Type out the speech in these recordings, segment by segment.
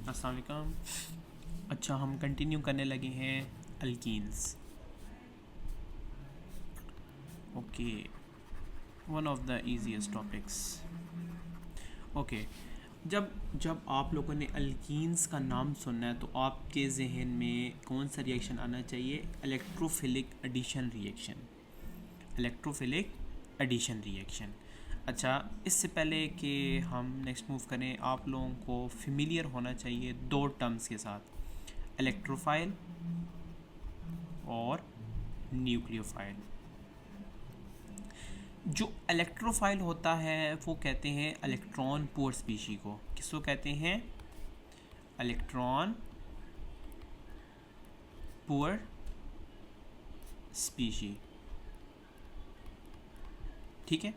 अस्सलाम वालेकुम। अच्छा, हम कंटिन्यू करने लगे हैं alkenes. Okay, one of the easiest topics. Okay, जब जब आप लोगों ने अल्कीन्स का नाम सुनना है तो आपके जहन में कौन सा रिएक्शन आना चाहिए? Electrophilic addition reaction. Electrophilic addition reaction. अच्छा, इससे पहले कि हम नेक्स्ट मूव करें, आप लोगों को फेमिलियर होना चाहिए दो टर्म्स के साथ, इलेक्ट्रोफाइल और न्यूक्लियोफाइल। जो इलेक्ट्रोफाइल होता है वो कहते हैं इलेक्ट्रॉन पुअर स्पीशी को। किसको कहते हैं? Electron poor species. ठीक है।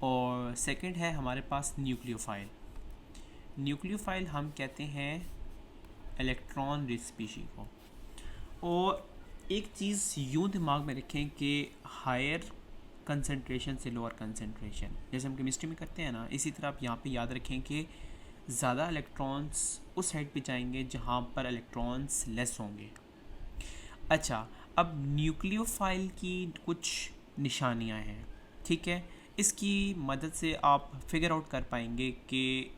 और सेकंड है हमारे पास न्यूक्लियोफाइल। न्यूक्लियोफाइल हम कहते हैं इलेक्ट्रॉन रिच स्पीशी को। और एक चीज़ यूँ दिमाग में रखें कि हायर कंसंट्रेशन से लोअर कंसंट्रेशन, जैसे हम केमिस्ट्री में करते हैं ना, इसी तरह आप यहाँ पे याद रखें कि ज़्यादा इलेक्ट्रॉन्स उस साइड पे जाएंगे जहाँ पर इलेक्ट्रॉन्स लेस होंगे। अच्छा, अब न्यूक्लियोफाइल की कुछ निशानियाँ हैं। ठीक है, इसकी मदद से आप फिगर आउट कर पाएंगे कि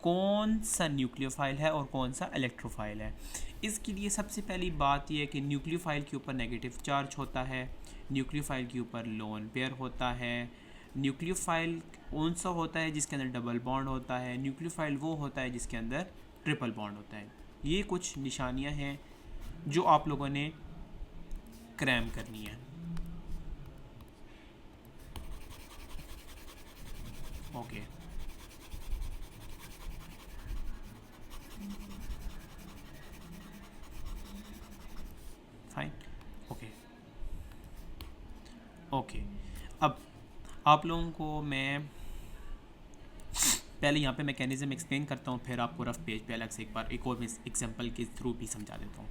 कौन सा न्यूक्लियोफाइल है और कौन सा इलेक्ट्रोफाइल है। इसके लिए सबसे पहली बात यह है कि न्यूक्लियोफाइल के ऊपर नेगेटिव चार्ज होता है, न्यूक्लियोफाइल के ऊपर लोन पेयर होता है। न्यूक्लियोफाइल कौन सा होता है? जिसके अंदर डबल बॉन्ड होता है। न्यूक्लियोफाइल वो होता है जिसके अंदर ट्रिपल बॉन्ड होता है। ये कुछ निशानियां हैं जो आप लोगों ने क्रैम करनी है। Okay, fine. ओके ओके, अब आप लोगों को मैं पहले यहाँ पे मैकेनिज़्म एक्सप्लेन करता हूँ, फिर आपको रफ पेज पे अलग से एक बार एक और एग्जांपल के थ्रू भी समझा देता हूँ।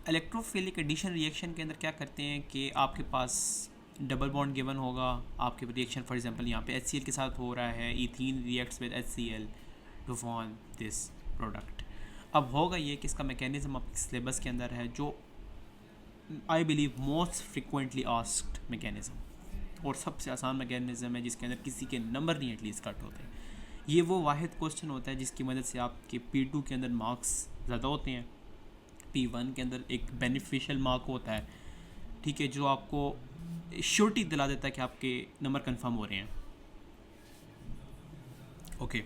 इलेक्ट्रोफिलिक एडिशन रिएक्शन के अंदर क्या करते हैं कि आपके पास डबल बॉन्ड गिवन होगा। आपके रिएक्शन फॉर एग्जांपल यहाँ पे HCl के साथ हो रहा है, ethene reacts with HCl to form this product. अब होगा ये कि इसका मैकेनिज़्म आपके सिलेबस के अंदर है, जो I believe most frequently asked mechanism और सबसे आसान मैकेनिज़्म है, जिसके अंदर किसी के नंबर नहीं एटलीस्ट कट होते। ये वो वाहिद क्वेश्चन होता है जिसकी मदद से आपके P2 के अंदर मार्क्स ज़्यादा होते हैं, P1 के अंदर एक बेनिफिशियल मार्क होता है। ठीक है, जो आपको श्योरिटी दिला देता है कि आपके नंबर कंफर्म हो रहे हैं। ओके,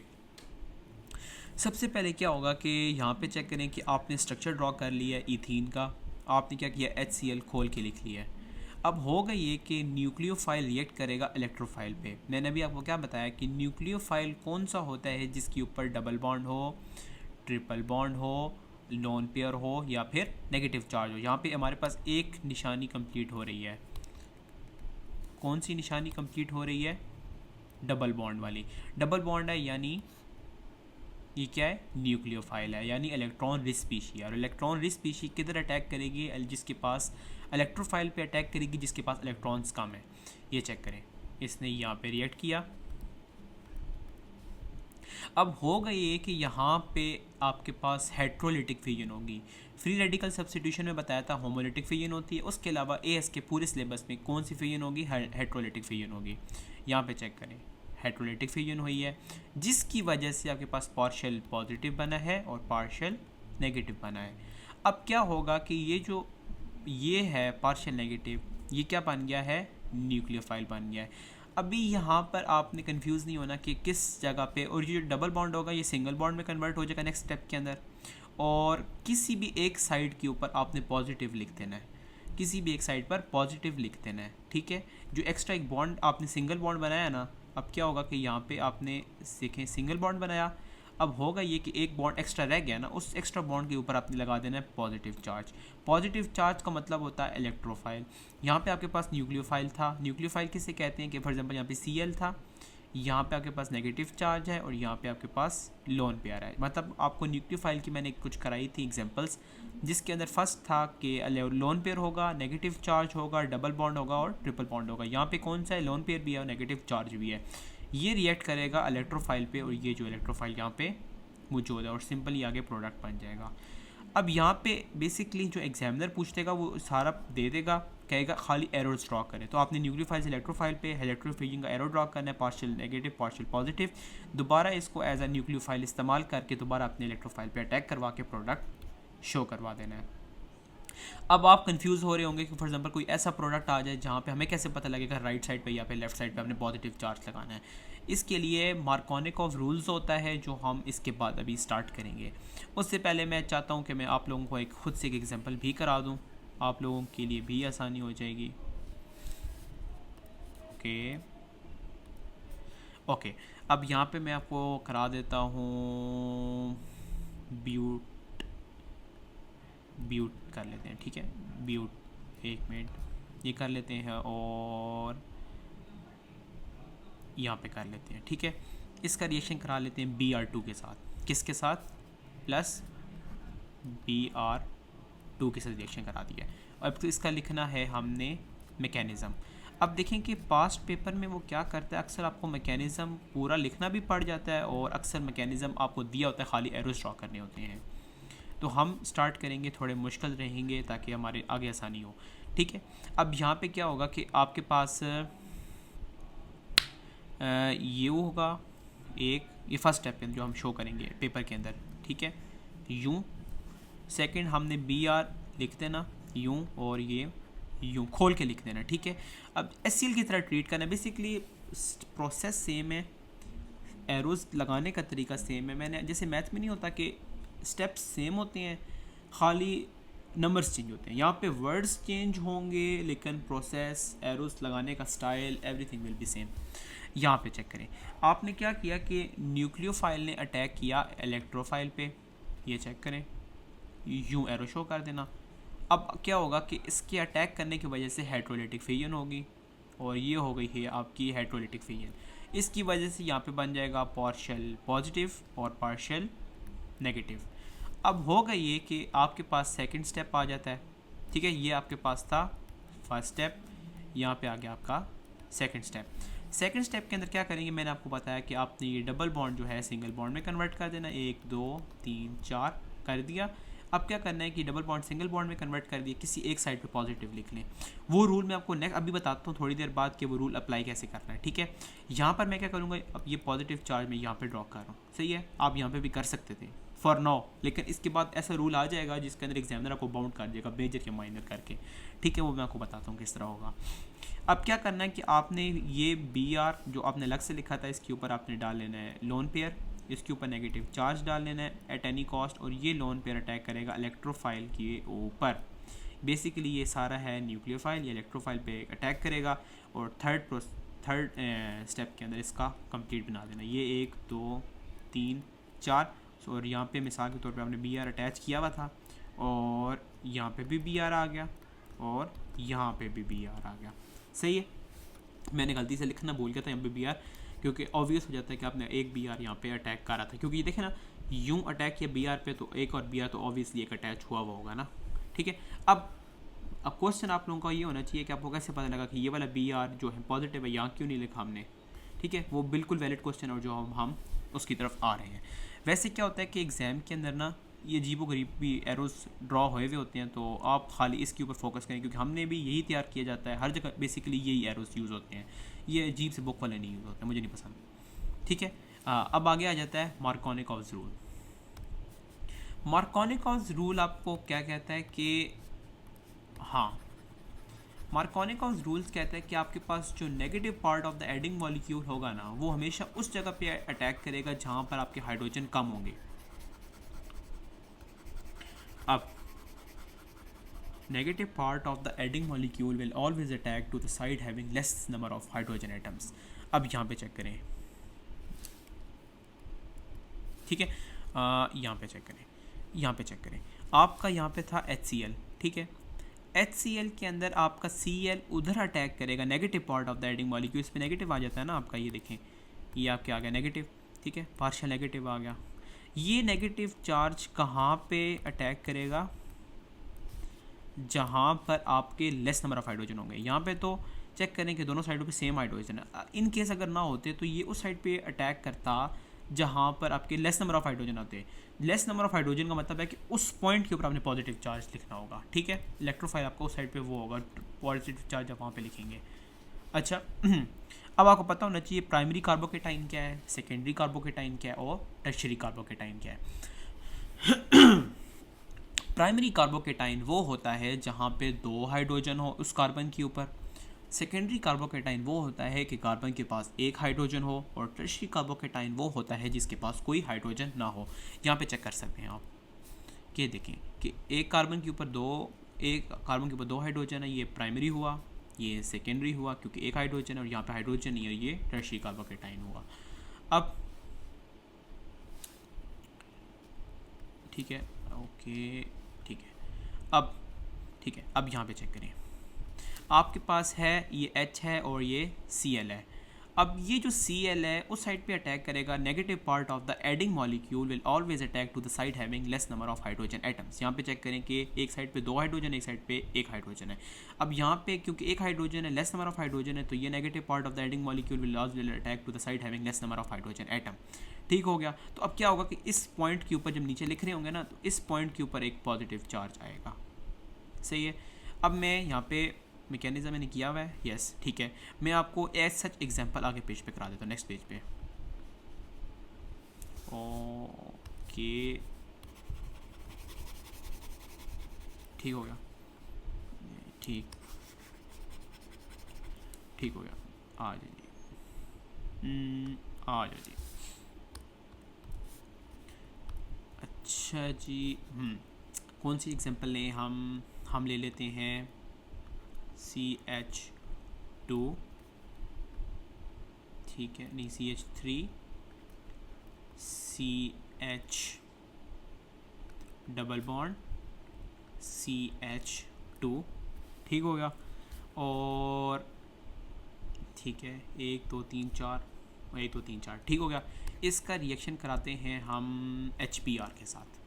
सबसे पहले क्या होगा कि यहाँ पे चेक करें कि आपने स्ट्रक्चर ड्रॉ कर लिया है इथीन का। आपने क्या किया? HCl खोल के लिख लिया है। अब होगा ये कि न्यूक्लियोफाइल रिएक्ट करेगा इलेक्ट्रोफाइल पे। मैंने अभी आपको क्या बताया कि न्यूक्लियोफाइल कौन सा होता है? जिसके ऊपर डबल बॉन्ड हो, ट्रिपल बॉन्ड हो, लोन पेयर हो या फिर नेगेटिव चार्ज हो। यहाँ पे हमारे पास एक निशानी कंप्लीट हो रही है। कौन सी निशानी कंप्लीट हो रही है? डबल बॉन्ड वाली। डबल बॉन्ड है यानी ये क्या है? न्यूक्लियोफाइल है, यानी इलेक्ट्रॉन रिच स्पीशी। और इलेक्ट्रॉन रिच स्पीशी किधर अटैक करेगी? जिसके पास इलेक्ट्रोफाइल पे अटैक करेगी जिसके पास इलेक्ट्रॉन्स कम है। ये चेक करें, इसने यहाँ पे रिएक्ट किया। अब होगा ये कि यहाँ पे आपके पास हेट्रोलिटिक फिजन होगी। फ्री रेडिकल सब्स्टिट्यूशन में बताया था होमोलिटिक फिजन होती है। उसके अलावा AS के पूरे सिलेबस में कौन सी फिजन होगी? हेट्रोलिटिक फिजन होगी। यहाँ पे चेक करें, हेट्रोलिटिक फिजन हुई है, जिसकी वजह से आपके पास पार्शियल पॉजिटिव बना है और पार्शियल नेगेटिव बना है। अब क्या होगा कि ये है पार्शियल नेगेटिव, ये क्या बन गया है? न्यूक्लियोफाइल बन गया है। अभी यहाँ पर आपने कंफ्यूज नहीं होना कि किस जगह पे, और ये जो डबल बॉन्ड होगा ये सिंगल बॉन्ड में कन्वर्ट हो जाएगा नेक्स्ट स्टेप के अंदर। और किसी भी एक साइड के ऊपर आपने पॉजिटिव लिख देना है, किसी भी एक साइड पर पॉजिटिव लिख देना है। ठीक है, जो एक्स्ट्रा एक बॉन्ड आपने सिंगल बॉन्ड बनाया ना, अब क्या होगा कि यहाँ पे आपने देखें सिंगल बॉन्ड बनाया। अब होगा ये कि एक बॉन्ड एक्स्ट्रा रह गया ना, उस एक्स्ट्रा बॉन्ड के ऊपर आपने लगा देना है पॉजिटिव चार्ज। पॉजिटिव चार्ज का मतलब होता है इलेक्ट्रोफाइल। यहाँ पे आपके पास न्यूक्लियोफाइल था। न्यूक्लियोफाइल किसे कहते हैं? कि फॉर एग्जांपल यहाँ पे Cl था, यहाँ पे आपके पास नेगेटिव चार्ज है और यहाँ पे आपके पास लोन पेयर है। मतलब आपको न्यूक्लियोफाइल की मैंने कुछ कराई थी एग्जांपल्स, जिसके अंदर फर्स्ट था कि लोन पेयर होगा, नेगेटिव चार्ज होगा, डबल बॉन्ड होगा और ट्रिपल बॉन्ड होगा। यहाँ पे कौन सा है? लोन पेयर भी है और नेगेटिव चार्ज भी है। ये रिएक्ट करेगा इलेक्ट्रोफाइल पे, और ये जो इलेक्ट्रोफाइल यहाँ पे मौजूद है और सिंपली आगे प्रोडक्ट बन जाएगा। अब यहाँ पे बेसिकली जो एग्जामिनर पूछतेगा वो सारा दे देगा, कहेगा खाली एरोस ड्रॉ करें। तो आपने न्यूक्लियोफाइल से इलेक्ट्रोफाइल पे इलेक्ट्रोफिजिंग का एरो ड्रॉ करना है, पार्शियल नेगेटिव पार्शियल पॉजिटिव। दोबारा इसको एज अ न्यूक्लियोफाइल इस्तेमाल करके दोबारा अपने इलेक्ट्रोफाइल पे अटैक करवा के प्रोडक्ट शो करवा देना है। अब आप कंफ्यूज हो रहे होंगे कि फॉर एग्जांपल कोई ऐसा प्रोडक्ट आ जाए जहाँ पे हमें कैसे पता लगेगा राइट साइड पे या पे लेफ्ट साइड पे हमने पॉजिटिव चार्ज लगाना है। इसके लिए मार्कोनिकॉफ रूल्स होता है जो हम इसके बाद अभी स्टार्ट करेंगे। उससे पहले मैं चाहता हूँ कि मैं आप लोगों को एक खुद से एक एग्जांपल भी करा दूँ, आप लोगों के लिए भी आसानी हो जाएगी। ओके अब यहाँ पे मैं आपको करा देता हूँ ब्यूट कर लेते हैं, ठीक है, ब्यूट, एक मिनट ये कर लेते हैं और यहाँ पे कर लेते हैं, ठीक है। इसका रिएक्शन करा लेते हैं Br2 के साथ, किसके साथ, प्लस Br2 के साथ रिएक्शन करा दिया। अब तो इसका लिखना है हमने मैकेनिज़्म। अब देखें कि पास्ट पेपर में वो क्या करता है, अक्सर आपको मैकेनिज़्म पूरा लिखना भी पड़ जाता है और अक्सर मैकेनिज़्म आपको दिया होता है, खाली एरोस ड्रॉ करने होते हैं। तो हम स्टार्ट करेंगे, थोड़े मुश्किल रहेंगे ताकि हमारे आगे आसानी हो, ठीक है। अब यहाँ पे क्या होगा कि आपके पास ये होगा एक, ये फर्स्ट स्टेप जो हम शो करेंगे पेपर के अंदर, ठीक है, यूँ। सेकंड हमने Br लिख देना यूँ और ये यूँ खोल के लिख देना, ठीक है। अब HCl की तरह ट्रीट करना, बेसिकली प्रोसेस सेम है, एरोज लगाने का तरीका सेम है। मैंने जैसे मैथ में नहीं होता कि स्टेप्स सेम होते हैं, खाली नंबर्स चेंज होते हैं, यहाँ पे वर्ड्स चेंज होंगे लेकिन प्रोसेस, एरोस लगाने का style, everything will be same. यहाँ पे चेक करें, आपने क्या किया कि न्यूक्लियोफाइल ने अटैक किया इलेक्ट्रोफाइल पे, ये चेक करें, यूँ एरो शो कर देना। अब क्या होगा कि इसके अटैक करने की वजह से हेट्रोलिटिक फिजन होगी और ये हो गई है आपकी हेट्रोलिटिक फिजन। इसकी वजह से यहाँ पे बन जाएगा पार्शियल पॉजिटिव और पार्शियल नेगेटिव। अब होगा ये कि आपके पास सेकंड स्टेप आ जाता है, ठीक है, ये आपके पास था फर्स्ट स्टेप, यहाँ पे आ गया आपका सेकंड स्टेप। सेकंड स्टेप के अंदर क्या करेंगे, मैंने आपको बताया कि आपने ये डबल बॉन्ड जो है सिंगल बॉन्ड में कन्वर्ट कर देना, 1 2 3 4 कर दिया। अब क्या करना है कि डबल बॉन्ड सिंगल बॉन्ड में कन्वर्ट कर दिया, किसी एक साइड पे पॉजिटिव लिख लें। वो रूल मैं आपको नेक्स्ट अभी बताता हूँ थोड़ी देर बाद कि वो रूल अप्लाई कैसे करना है, ठीक है। यहाँ पर मैं क्या करूँगा, अब ये पॉजिटिव चार्ज मैं यहाँ पे ड्रॉ कर रहा हूँ, सही है, आप यहाँ पे भी कर सकते थे फॉर नाउ, लेकिन इसके बाद ऐसा रूल आ जाएगा जिसके अंदर एग्जामिनर आपको बाउंड कर देगा मेजर या माइनर करके, ठीक है, वो मैं आपको बताता हूँ किस तरह होगा। अब क्या करना है कि आपने ये Br जो आपने अलग से लिखा था इसके ऊपर आपने डाल लेना है लोन पेयर, इसके ऊपर नेगेटिव चार्ज डाल लेना है एट एनी कॉस्ट, और ये लोन पेयर अटैक करेगा इलेक्ट्रोफाइल के ऊपर। बेसिकली ये सारा है न्यूक्लियोफाइल, ये इलेक्ट्रोफाइल पे अटैक करेगा और थर्ड स्टेप के अंदर इसका कंप्लीट बना देना, ये 1 2 3 4। और यहाँ पे मिसाल के तौर पे आपने Br अटैच किया हुआ था और यहाँ पे भी Br आ गया और यहाँ पे भी Br आ गया, सही है। मैंने गलती से लिखना भूल गया था यहाँ पे Br, क्योंकि ऑब्वियस हो जाता है कि आपने एक Br यहाँ पे अटैक करा था, क्योंकि ये देखें ना यूँ अटैक किया Br पे तो एक और Br तो ऑब्वियसली एक अटैच हुआ होगा ना, ठीक है। अब क्वेश्चन आप लोगों का ये होना चाहिए कि आपको कैसे पता लगा कि ये वाला Br जो है पॉजिटिव है, यहाँ क्यों नहीं लिखा हमने, ठीक है, वो बिल्कुल वैलिड क्वेश्चन और जो हम उसकी तरफ आ रहे हैं। वैसे क्या होता है कि एग्ज़ाम के अंदर ना ये अजीबो गरीब भी एरोस ड्रॉ हुए हुए होते हैं, तो आप खाली इसके ऊपर फोकस करें, क्योंकि हमने भी यही तैयार किया जाता है, हर जगह बेसिकली यही एरोस यूज़ होते हैं, ये अजीब से बुक वाले नहीं यूज़ होते, मुझे नहीं पसंद, ठीक है। अब आगे आ जाता है मार्कोनिकॉव्स रूल। मार्कोनिकॉव्स रूल आपको क्या कहता है कि हाँ, मार्कोनिकॉव्स रूल्स कहता है कि आपके पास जो negative part of the adding molecule होगा ना, वो हमेशा उस जगह पे अटैक करेगा जहाँ पर आपके हाइड्रोजन कम होंगे। अब negative part of the adding molecule will always attack to the side having less number of hydrogen atoms। अब यहाँ पे चेक करें, ठीक है, यहाँ पे चेक करें, यहाँ पे चेक करें, आपका यहाँ पे था HCl, ठीक है, HCl के अंदर आपका Cl उधर अटैक करेगा, negative part of the adding molecule, इस पर नेगेटिव आ जाता है ना आपका, ये देखें ये आपके आ गया नेगेटिव, ठीक है, पार्शियल नेगेटिव आ गया। ये नेगेटिव चार्ज कहाँ पे अटैक करेगा, जहाँ पर आपके लेस नंबर ऑफ हाइड्रोजन होंगे। यहाँ पे तो चेक करें कि दोनों साइडों पे सेम हाइड्रोजन है, इन केस अगर ना होते तो ये उस साइड पे अटैक करता जहाँ पर आपके लेस नंबर ऑफ हाइड्रोजन आते हैं। लेस नंबर ऑफ हाइड्रोजन का मतलब है कि उस पॉइंट के ऊपर आपने पॉजिटिव चार्ज लिखना होगा, ठीक है। इलेक्ट्रोफाइल आपको उस साइड पे वो होगा, पॉजिटिव चार्ज आप वहाँ पे लिखेंगे। अच्छा अब आपको पता होना चाहिए प्राइमरी कार्बोकेटाइन क्या है, सेकेंडरी कार्बोकेटाइन क्या है और टर्शियरी कार्बोकेटाइन क्या है। प्राइमरी कार्बोकेटाइन वो होता है जहाँ पे 2 हाइड्रोजन हो उस कार्बन के ऊपर। सेकेंडरी कार्बोकेटाइन वो होता है कि कार्बन के पास 1 हाइड्रोजन हो। और टर्शियरी कार्बोकेटाइन वो होता है जिसके पास कोई हाइड्रोजन ना हो। यहाँ पे चेक कर सकते हैं आप कि देखें कि एक कार्बन के ऊपर 2 हाइड्रोजन है, ये प्राइमरी हुआ, ये सेकेंडरी हुआ क्योंकि 1 हाइड्रोजन है, और यहाँ पे हाइड्रोजन नहीं है, ये टर्शियरी कार्बोकेटाइन हुआ। अब ठीक है, ओके ठीक है, अब ठीक है, अब यहाँ पे चेक करें, आपके पास है ये H है और ये Cl है। अब ये जो Cl है उस साइड पे अटैक करेगा, negative part of the adding molecule will always attack to the side having less number of hydrogen atoms. यहाँ पे चेक करें कि एक साइड पे 2 हाइड्रोजन, एक साइड पे 1 हाइड्रोजन है। अब यहाँ पे क्योंकि 1 हाइड्रोजन है, लेस नंबर ऑफ हाइड्रोजन है, तो ये negative part of the adding molecule will always attack to the side having less number of hydrogen atom. ठीक हो गया। तो अब क्या होगा कि इस पॉइंट के ऊपर जब नीचे लिख रहे होंगे ना, तो इस पॉइंट के ऊपर एक पॉजिटिव चार्ज आएगा। सही है। अब मैं यहाँ पे मैकेनिज्म मैंने किया हुआ है, यस ठीक है। मैं आपको एज सच एग्जांपल आगे पेज पे करा देता हूँ, नेक्स्ट पेज पे। ओके ठीक हो गया, ठीक हो गया, आ जाइए, आ जाइए। अच्छा जी, कौन सी एग्जांपल लें हम ले लेते हैं CH2, ठीक है, नहीं CH3, CH double bond CH2, ठीक हो गया। और ठीक है, 1 2 3 4, 1 2 3 4, ठीक हो गया। इसका रिएक्शन कराते हैं हम HBr के साथ,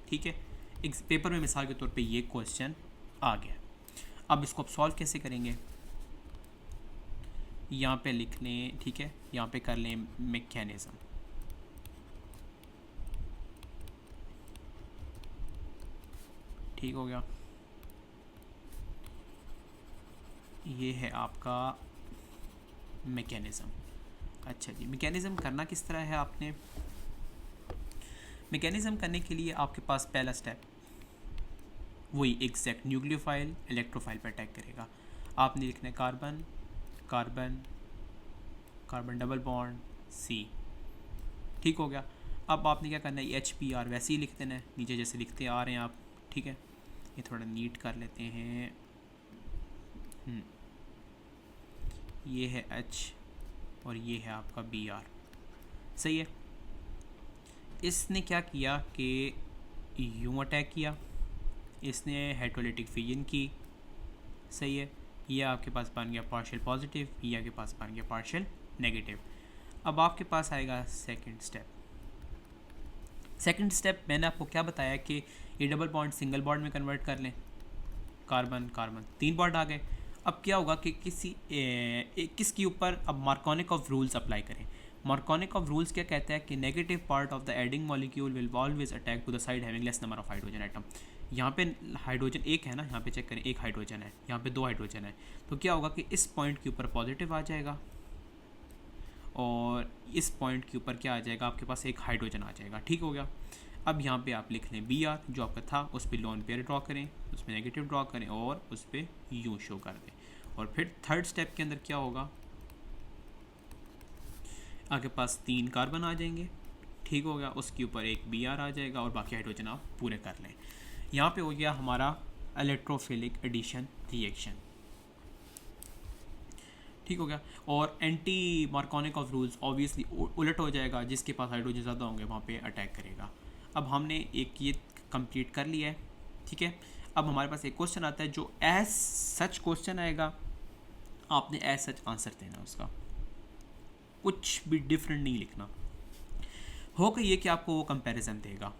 ठीक है। एक पेपर में मिसाल के तौर पे ये क्वेश्चन आ गया। अब इसको आप सॉल्व कैसे करेंगे, यहाँ पे लिख लें, ठीक है, यहाँ पे कर लें मैकेनिज्म। ठीक हो गया, ये है आपका मैकेनिज्म। अच्छा जी, मैकेनिज्म करना किस तरह है, आपने मैकेनिज्म करने के लिए आपके पास पहला स्टेप वही एग्जैक्ट न्यूक्लियोफाइल इलेक्ट्रोफाइल पर अटैक करेगा। आपने लिखना है carbon carbon carbon double bond C, ठीक हो गया। अब आपने क्या करना है, HBr वैसे ही लिख देना है नीचे जैसे लिखते आ रहे हैं आप, ठीक है। ये थोड़ा नीट कर लेते हैं। ये है H और ये है आपका Br, सही है। इसने क्या किया कि यूँ अटैक किया, इसने हेट्रोलिटिक फिजन की, सही है। ये आपके पास बन गया पार्शियल पॉजिटिव, ये आपके पास बन गया पार्शियल नेगेटिव। अब आपके पास आएगा सेकंड स्टेप। सेकंड स्टेप मैंने आपको क्या बताया कि ये डबल बॉन्ड सिंगल बॉन्ड में कन्वर्ट कर लें, कार्बन कार्बन 3 बॉन्ड आ गए। अब क्या होगा कि किसके ऊपर अब मार्कोनिक ऑफ रूल्स अप्लाई करें। मार्कोनिक ऑफ रूल्स क्या कहता है कि negative part of the adding molecule will always attack to the side having less number of hydrogen atom. यहाँ पे हाइड्रोजन 1 है ना, यहाँ पे चेक करें 1 हाइड्रोजन है, यहाँ पे 2 हाइड्रोजन है, तो क्या होगा कि इस पॉइंट के ऊपर पॉजिटिव आ जाएगा और इस पॉइंट के ऊपर क्या आ जाएगा, आपके पास 1 हाइड्रोजन आ जाएगा, ठीक हो गया। अब यहाँ पे आप लिख लें Br जो आपका था, उस पर लोन पेयर ड्रॉ करें, उस पर नेगेटिव ड्रॉ करें और उस पर यूँ शो कर दें। और फिर थर्ड स्टेप के अंदर क्या होगा, आपके पास 3 कार्बन आ जाएंगे, ठीक हो गया। उसके ऊपर 1 Br आ जाएगा और बाकी हाइड्रोजन आप पूरे कर लें। यहाँ पे हो गया हमारा इलेक्ट्रोफिलिक एडिशन रिएक्शन, ठीक हो गया। और anti Markovnikov of rules obviously उलट हो जाएगा, जिसके पास हाइड्रोजन ज़्यादा होंगे वहाँ पे अटैक करेगा। अब हमने एक ये कंप्लीट कर लिया है, ठीक है। अब हमारे पास एक क्वेश्चन आता है जो एज सच क्वेश्चन आएगा, आपने एज सच आंसर देना, उसका कुछ भी डिफरेंट नहीं लिखना। होगा ये कि आपको वो कंपैरिजन देगा,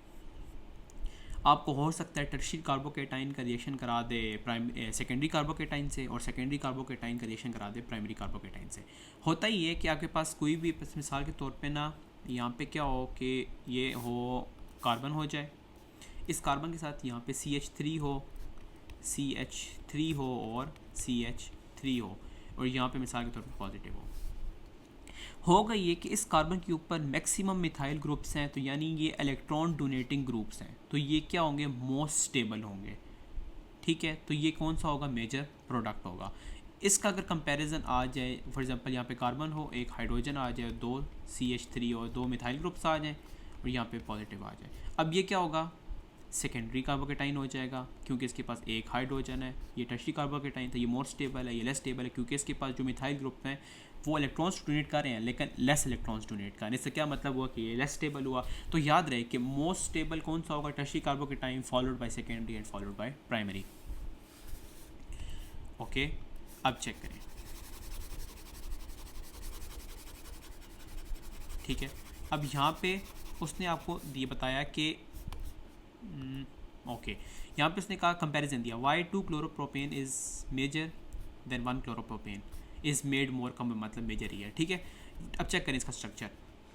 आपको हो सकता है टर्शियरी कार्बोकेटाइन का रिएक्शन करा दे सेकेंडरी कार्बोकेटाइन से, और सेकेंडरी कार्बोकेटाइन का रिएक्शन करा दे प्राइमरी कार्बोकेटाइन से। होता ही है कि आपके पास कोई भी मिसाल के तौर पे ना यहाँ पे क्या हो कि ये हो कार्बन हो जाए, इस कार्बन के साथ यहाँ पे CH3 हो, CH3 हो और CH3 हो, और यहाँ पे मिसाल के तौर पे पॉजिटिव हो गई है कि इस कार्बन के ऊपर मैक्सिमम मिथाइल ग्रुप्स हैं, तो यानी ये इलेक्ट्रॉन डोनेटिंग ग्रुप्स हैं, तो ये क्या होंगे, मोस्ट स्टेबल होंगे। ठीक है, तो ये कौन सा होगा, मेजर प्रोडक्ट होगा। इसका अगर कंपैरिजन आ जाए, फॉर एग्जांपल यहाँ पे कार्बन हो, एक हाइड्रोजन आ जाए, 2 CH3 और 2 मिथाइल ग्रुप्स आ जाएँ, और यहाँ पे पॉजिटिव आ जाए, अब ये क्या होगा, सेकेंडरी कार्बोकेटाइन हो जाएगा, क्योंकि इसके पास एक हाइड्रोजन है। ये टर्शरी कार्बोकेटाइन था, ये मोर स्टेबल है, ये लेस स्टेबल है, क्योंकि इसके पास जो मिथाइल ग्रुप हैं वो इलेक्ट्रॉन्स डोनेट कर रहे हैं लेकिन लेस इलेक्ट्रॉन्स डोनेट कर रहे हैं। इससे क्या मतलब हुआ कि ये लेस स्टेबल हुआ। तो याद रहे कि मोस्ट स्टेबल कौन सा होगा, tertiary carbocation, followed by secondary and followed by primary. Okay, अब चेक करें। ठीक है, अब यहाँ पे उसने आपको ये बताया कि ओके, यहाँ पे उसने कहा कंपैरिजन दिया, why 2 chloropropane is major than 1 chloropropane is made more, कम मतलब मेजर ही है। ठीक है, अब चेक करें इसका स्ट्रक्चर।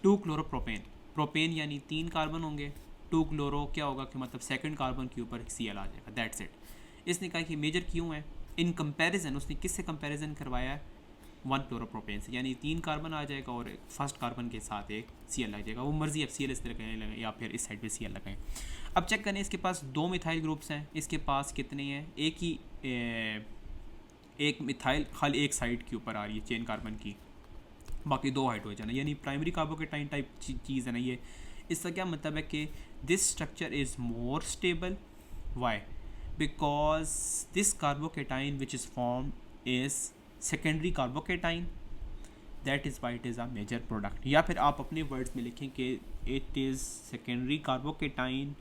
2 क्लोरोप्रोपेन, प्रोपेन यानी 3 कार्बन होंगे, 2 क्लोरो क्या होगा कि मतलब सेकंड कार्बन के ऊपर Cl आ जाएगा, दैट्स इट। इसने कहा कि मेजर क्यों है, इन कंपैरिजन उसने किससे कंपैरिजन करवाया है, 1 क्लोरोप्रोपेन से, यानी 3 कार्बन आ जाएगा और फर्स्ट कार्बन के साथ एक Cl आ जाएगा। वो मर्जी अब Cl इस तरह लगाएं लगाएं या फिर इस साइड पे Cl लगाएं। अब चेक करें, इसके पास 2 मिथाइल ग्रुप्स हैं, इसके पास कितने हैं, एक ही एक मिथाइल खाली एक साइड के ऊपर आ रही है चेन कार्बन की, बाकी 2 हाइड्रोजन है, यानी प्राइमरी कार्बोकेटाइन टाइप चीज़ है ना ये। इसका क्या मतलब है कि this structure is more stable, why, because this carbocation which is form is secondary carbocation, that is why it is a major product. या फिर आप अपने वर्ड्स में लिखें कि it is secondary carbocation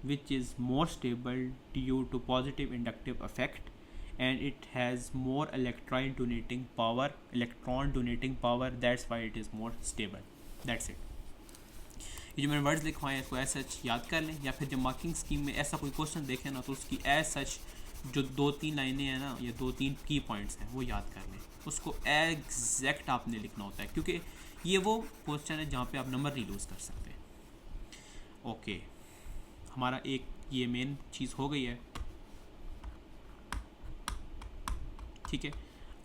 which is more stable due to positive inductive effect and it has more electron donating power, that's why it is more stable, that's it। ये जो मैंने वर्ड्स लिखवाए हैं इसको एज सच याद कर लें, या फिर जब मार्किंग स्कीम में ऐसा कोई क्वेश्चन देखें ना तो उसकी एज सच जो 2-3 लाइनें हैं ना या 2-3 की पॉइंट्स हैं वो याद कर लें, उसको एग्जैक्ट आपने लिखना होता है, क्योंकि ये वो क्वेश्चन है जहाँ पे आप नंबर नहीं लूज़ कर सकते। ओके, हमारा एक ये मेन चीज़ हो गई है। ठीक है,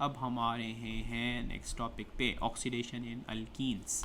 अब हम आ रहे हैं नेक्स्ट टॉपिक पे, ऑक्सीडेशन इन अल्कीन्स।